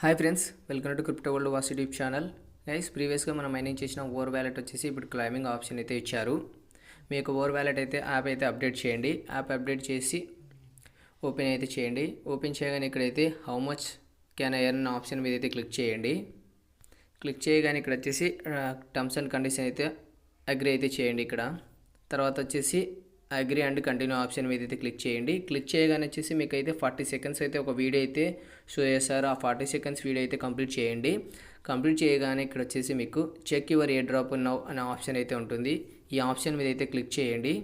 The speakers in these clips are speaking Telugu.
Hi friends, welcome to crypto world was YouTube channel. Guys, ప్రీవియస్గా మనం మైనింగ్ చేసిన ఓవర్ వ్యాలెట్ వచ్చేసి ఇప్పుడు క్లైమింగ్ ఆప్షన్ అయితే ఇచ్చారు. మీకు ఓవర్ వ్యాలెట్ అయితే యాప్ అయితే అప్డేట్ చేయండి. యాప్ అప్డేట్ చేసి ఓపెన్ అయితే చేయండి. ఓపెన్ చేయగానే ఇక్కడైతే how much can I earn option మీద అయితే క్లిక్ చేయండి. క్లిక్ చేయగానే ఇక్కడ వచ్చేసి టర్మ్స్ అండ్ కండిషన్ అయితే అగ్రీ అయితే చేయండి. ఇక్కడ తర్వాత వచ్చేసి అగ్రీ అండ్ కంటిన్యూ ఆప్షన్ మీద అయితే క్లిక్ చేయండి. క్లిక్ చేయగానే వచ్చేసి మీకు అయితే 40 సెకండ్స్ అయితే ఒక వీడియో అయితే షో చేస్తారు. ఆ 40 సెకండ్స్ వీడియో అయితే కంప్లీట్ చేయండి. కంప్లీట్ చేయగానే ఇక్కడ వచ్చేసి మీకు check your airdrop now అనే ఆప్షన్ అయితే ఉంటుంది. ఈ ఆప్షన్ మీద అయితే క్లిక్ చేయండి.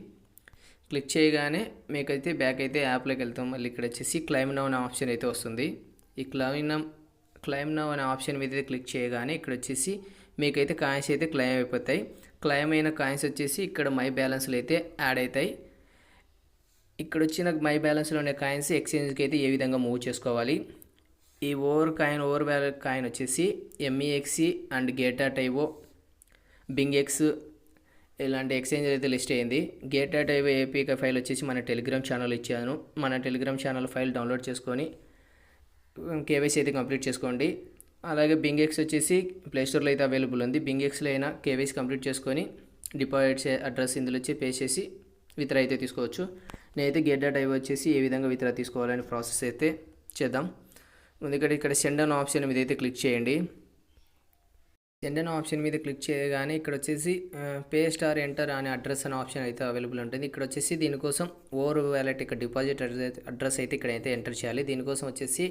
క్లిక్ చేయగానే మీకైతే బ్యాక్ అయితే యాప్లోకి వెళ్తాం. మళ్ళీ ఇక్కడ వచ్చేసి క్లైమ్ నౌ అనే ఆప్షన్ అయితే వస్తుంది. ఈ క్లైమ్ నౌ అనే ఆప్షన్ మీద అయితే క్లిక్ చేయగానే ఇక్కడ వచ్చేసి మీకైతే కాయిన్స్ అయితే క్లైమ్ అయిపోతాయి. క్లైమ్ అయిన కాయిన్స్ వచ్చేసి ఇక్కడ మై బ్యాలెన్స్లో అయితే యాడ్ అవుతాయి. ఇక్కడ వచ్చిన మై బ్యాలెన్స్లో ఉండే కాయిన్స్ ఎక్స్చేంజ్కి అయితే ఏ విధంగా మూవ్ చేసుకోవాలి. ఈ ఓవర్ వ్యాలెట్ కాయిన్ వచ్చేసి MEXC అండ్ Gate.io, బింగ్.ఎక్స్ ఇలాంటి ఎక్స్చేంజ్ అయితే లిస్ట్ అయ్యింది. Gate.io APK ఫైల్ వచ్చేసి మన టెలిగ్రామ్ ఛానల్ ఇచ్చాను. మన టెలిగ్రామ్ ఛానల్ ఫైల్ డౌన్లోడ్ చేసుకొని KYC అయితే కంప్లీట్ చేసుకోండి. అలాగే బింగ్.ఎక్స్ వచ్చేసి ప్లేస్టోర్లో అయితే అవైలబుల్ ఉంది. బింగ్.ఎక్స్లో అయినా KYC కంప్లీట్ చేసుకొని డిపాజిట్ అడ్రస్ ఇందులో వచ్చి పే చేసి విత్డ్రా అయితే తీసుకోవచ్చు. నేనైతే Gate.io వచ్చేసి ఏ విధంగా విత్డ్రా తీసుకోవాలని ప్రాసెస్ అయితే చేద్దాం. ముందుగా ఇక్కడ సెండ్ అన్ ఆప్షన్ మీద అయితే క్లిక్ చేయండి. సెండ్ అన్ ఆప్షన్ మీద క్లిక్ చేయగానే ఇక్కడ వచ్చేసి పే స్టార్ ఎంటర్ అనే అడ్రస్ అనే ఆప్షన్ అయితే అవైలబుల్ ఉంటుంది. ఇక్కడ వచ్చేసి దీనికోసం ఓవర్ వ్యాలెట్ ఇక్కడ డిపాజిట్ అడ్రస్ అయితే ఇక్కడ అయితే ఎంటర్ చేయాలి. దీనికోసం వచ్చేసి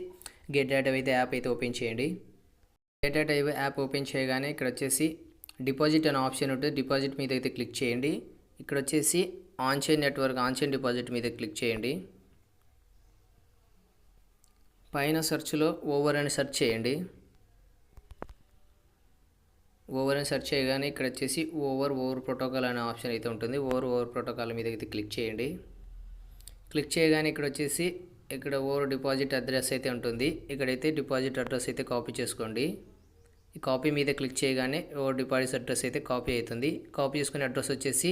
Gate.io అయితే యాప్ అయితే ఓపెన్ చేయండి. Gate.io యాప్ ఓపెన్ చేయగానే ఇక్కడ వచ్చేసి డిపాజిట్ అనే ఆప్షన్ ఉంటుంది. డిపాజిట్ మీద అయితే క్లిక్ చేయండి. ఇక్కడ వచ్చేసి on chain network on chain deposit మీద క్లిక్ చేయండి. పైన సెర్చ్లో ఓవర్ అని సెర్చ్ చేయండి. ఓవర్ అని సెర్చ్ చేయగానే ఇక్కడ వచ్చేసి ఓవర్ ప్రోటోకాల్ అనే ఆప్షన్ అయితే ఉంటుంది. ఓవర్ ప్రోటోకాల్ మీద అయితే క్లిక్ చేయండి. క్లిక్ చేయగానే ఇక్కడ వచ్చేసి ఇక్కడ ఓవర్ డిపాజిట్ అడ్రస్ అయితే ఉంటుంది. ఇక్కడైతే డిపాజిట్ అడ్రస్ అయితే కాపీ చేసుకోండి. ఈ కాపీ మీద క్లిక్ చేయగానే ఓవర్ డిపాజిట్ అడ్రస్ అయితే కాపీ అవుతుంది. కాపీ చేసుకునే అడ్రస్ వచ్చేసి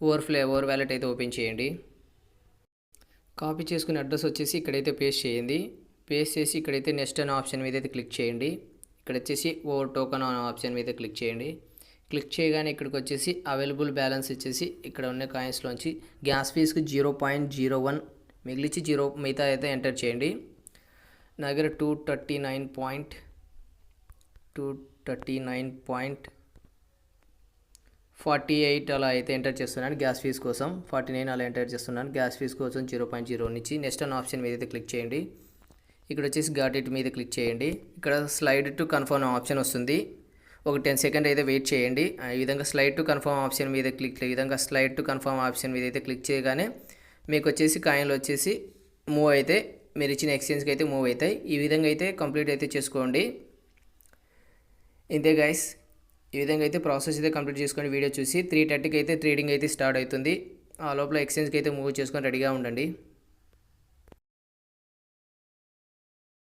ఓవర్ వ్యాలెట్ అయితే ఓపెన్ చేయండి. కాపీ చేసుకునే అడ్రస్ వచ్చేసి ఇక్కడైతే పేస్ట్ చేయండి. పేస్ట్ చేసి ఇక్కడైతే నెక్స్ట్ అనే ఆప్షన్ మీద అయితే క్లిక్ చేయండి. ఇక్కడ వచ్చేసి ఓవర్ టోకన్ అనే ఆప్షన్ మీద క్లిక్ చేయండి. క్లిక్ చేయగానే ఇక్కడికి వచ్చేసి అవైలబుల్ బ్యాలెన్స్ వచ్చేసి ఇక్కడ ఉన్న కాయిన్స్లోంచి గ్యాస్ ఫీజ్కి 0.01 మిగిలిచి మిగతా అయితే ఎంటర్ చేయండి. నా దగ్గర 239.48 అలా అయితే ఎంటర్ చేస్తున్నాను. గ్యాస్ ఫీజ్ కోసం 49 అలా ఎంటర్ చేస్తున్నాను. గ్యాస్ ఫీజ్ కోసం 0.0 నుంచి నెక్స్ట్ అనే ఆప్షన్ మీద అయితే క్లిక్ చేయండి. ఇక్కడ వచ్చేసి గాట్ ఇట్ మీద క్లిక్ చేయండి. ఇక్కడ స్లైడ్ టు కన్ఫర్మ్ ఆప్షన్ వస్తుంది. ఒక 10 సెకండ్ అయితే వెయిట్ చేయండి. ఈ విధంగా స్లైడ్ టు కన్ఫర్మ్ ఆప్షన్ మీద అయితే క్లిక్ చేయగానే మీకు వచ్చేసి కాయిన్లు వచ్చేసి మూవ్ అయితే మీరు ఇచ్చిన ఎక్స్చేంజ్కి అయితే మూవ్ అవుతాయి. ఈ విధంగా అయితే కంప్లీట్ అయితే చేసుకోండి. ఇంతే గైస్, ఈ విధంగా అయితే ప్రాసెస్ అయితే కంప్లీట్ చేసుకోండి. వీడియో చూసి 3:30కి అయితే ట్రేడింగ్ అయితే స్టార్ట్ అవుతుంది. ఆ లోపల ఎక్స్చేంజ్కి అయితే మూవ్ చేసుకొని రెడీగా ఉండండి.